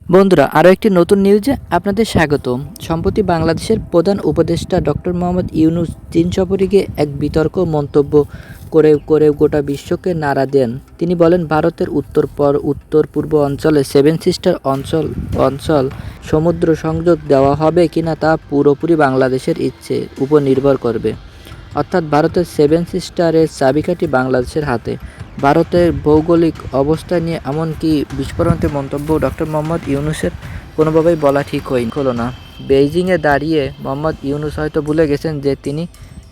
বন্ধুরা, আরও একটি নতুন নিউজে আপনাদের স্বাগতম। সম্প্রতি বাংলাদেশের প্রধান উপদেষ্টা ডক্টর মোহাম্মদ ইউনূস চীন সফরে গিয়ে এক বিতর্ক মন্তব্য করে গোটা বিশ্বকে নাড়া দেন। তিনি বলেন, ভারতের উত্তর পূর্ব অঞ্চলে সেভেন সিস্টার অঞ্চল সমুদ্র সংযোগ দেওয়া হবে কিনা তা পুরোপুরি বাংলাদেশের ইচ্ছে উপর নির্ভর করবে। অর্থাৎ ভারতের সেভেন সিস্টারের চাবিকাঠি বাংলাদেশের হাতে। ভারতের ভৌগোলিক অবস্থা নিয়ে এমনকি বিস্ফোরণাত্মক মন্তব্য ডক্টর মোহাম্মদ ইউনূসের কোনোভাবেই বলা ঠিক হলো না। বেইজিংয়ে দাঁড়িয়ে মোহাম্মদ ইউনূস হয়তো ভুলে গেছেন যে তিনি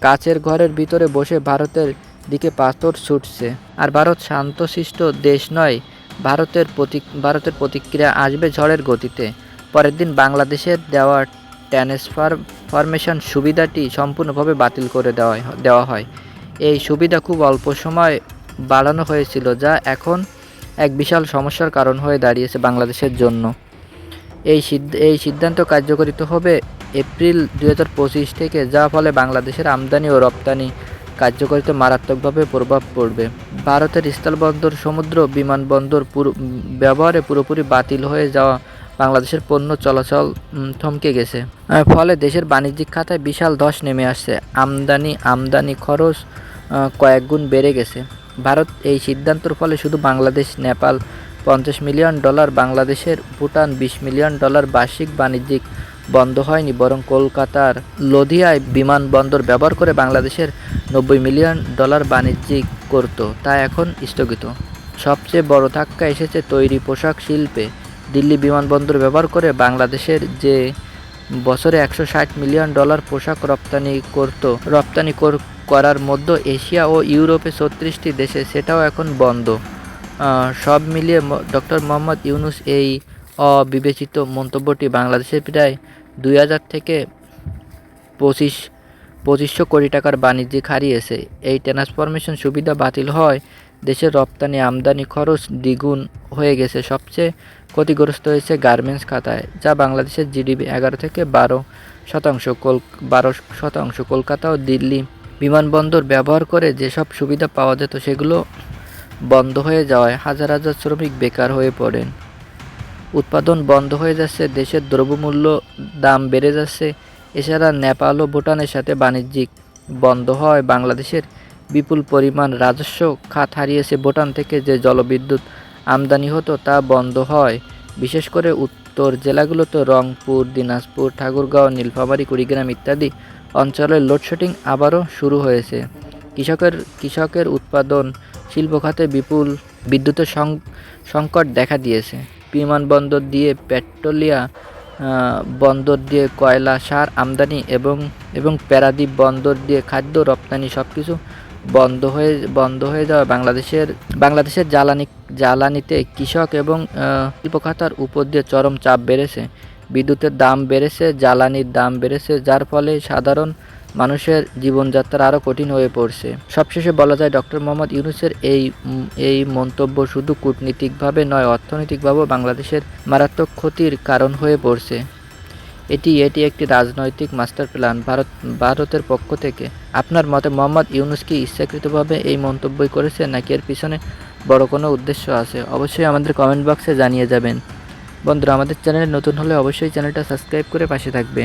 কাচের ঘরের ভিতরে বসে ভারতের দিকে পাথর ছুটছে। আর ভারত শান্তশিষ্ট দেশ নয়। ভারতের প্রতিক্রিয়া আসবে ঝড়ের গতিতে। পরের দিন বাংলাদেশের দেওয়া ট্রান্সফরমেশন সুবিধাটি সম্পূর্ণভাবে বাতিল করে দেওয়া হয়। এই সুবিধা খুব অল্প সময় বাড়ানো হয়েছিল, যা এখন এক বিশাল সমস্যার কারণ হয়ে দাঁড়িয়েছে বাংলাদেশের জন্য। এই সিদ্ধান্ত কার্যকরিত হবে এপ্রিল 2025 থেকে, যা ফলে বাংলাদেশের আমদানি ও রপ্তানি কার্যকরিতে মারাত্মকভাবে প্রভাব পড়বে। ভারতের স্থলবন্দর, সমুদ্র, বিমানবন্দর ব্যবহারে পুরোপুরি বাতিল হয়ে যাওয়া বাংলাদেশের পণ্য চলাচল থমকে গেছে। ফলে দেশের বাণিজ্যিক খাতায় বিশাল ধস নেমে আসছে। আমদানি খরচ কয়েক গুণ বেড়ে গেছে। ভারত এই সিদ্ধান্তের ফলে শুধু বাংলাদেশ, নেপাল $50 মিলিয়ন, বাংলাদেশের ভুটান $20 মিলিয়ন বার্ষিক বাণিজ্যিক বন্ধ হয়নি, বরং কলকাতার লোধিয়ায় বিমানবন্দর ব্যবহার করে বাংলাদেশের $90 মিলিয়ন বাণিজ্যিক করত, তা এখন স্থগিত। সবচেয়ে বড় ধাক্কা এসেছে তৈরি পোশাক শিল্পে। দিল্লি বিমানবন্দর ব্যবহার করে বাংলাদেশের যে বছরে $160 মিলিয়ন পোশাক রপ্তানি করার মধ্য এশিয়া ও ইউরোপে 36টি দেশে, সেটাও এখন বন্ধ। সব মিলিয়ে ডক্টর মোহাম্মদ ইউনূস এই অবিবেচিত মন্তব্যটি বাংলাদেশের প্রায় 2000 থেকে 2500 কোটি টাকার বাণিজ্যিক হারিয়েছে। এই ট্রান্সফরমেশন সুবিধা বাতিল হয় দেশের রপ্তানি আমদানি খরচ দ্বিগুণ হয়ে গেছে। সবচেয়ে ক্ষতিগ্রস্ত হয়েছে গার্মেন্টস খাতায়, যা বাংলাদেশের জিডিপি 11 থেকে 12%। কলকাতা ও দিল্লি বিমানবন্দর ব্যবহার করে যেসব সুবিধা পাওয়া যেত, সেগুলো বন্ধ হয়ে যাওয়ায় হাজার হাজার শ্রমিক বেকার হয়ে পড়েন। উৎপাদন বন্ধ হয়ে যাচ্ছে, দেশের দ্রব্যমূল্য দাম বেড়ে যাচ্ছে। এছাড়া নেপাল ও ভুটানের সাথে বাণিজ্যিক বন্ধ হয় বাংলাদেশের বিপুল পরিমাণ রাজস্ব খাত হারিয়েছে। ভুটান থেকে যে জলবিদ্যুৎ আমদানি হতো তা বন্ধ হয়। বিশেষ করে উত্তর জেলাগুলোতে রংপুর, দিনাজপুর, ঠাকুরগাঁও, নীলফামারী, কুড়িগ্রাম ইত্যাদি অঞ্চলের লোডশেডিং আবারও শুরু হয়েছে। কৃষকের উৎপাদন শিল্প খাতে বিপুল বিদ্যুতের সংকট দেখা দিয়েছে। বিমানবন্দর দিয়ে পেট্রোলিয়াম বন্দর দিয়ে কয়লা, সার আমদানি এবং পারাদ্বীপ বন্দর দিয়ে খাদ্য রপ্তানি সবকিছু বন্ধ হয়ে যাওয়া বাংলাদেশের জ্বালানিতে কৃষক এবং শিল্প খাতের উপর দিয়ে চরম চাপ বেড়েছে। বিদ্যুতের দাম বেড়েছে, জ্বালানির দাম বেড়েছে, যার ফলে সাধারণ মানুষের জীবনযাত্রা আরও কঠিন হয়ে পড়ছে। সবশেষে বলা যায়, ডক্টর মোহাম্মদ ইউনূসের এই মন্তব্য শুধু কূটনীতিকভাবে নয়, অর্থনৈতিকভাবেও বাংলাদেশের মারাত্মক ক্ষতির কারণ হয়ে পড়ছে। এটি একটি রাজনৈতিক মাস্টার প্ল্যান ভারতের পক্ষ থেকে। আপনার মতে মোহাম্মদ ইউনূস কি ইচ্ছাকৃতভাবে এই মন্তব্যই করেছেন, নাকি এর পিছনে বড় কোনো উদ্দেশ্য আছে? অবশ্যই আমাদের কমেন্ট বক্সে জানিয়ে যাবেন। বন্ধুরা, আমাদের চ্যানেলে নতুন হলে অবশ্যই চ্যানেলটা সাবস্ক্রাইব করে পাশে থাকবে।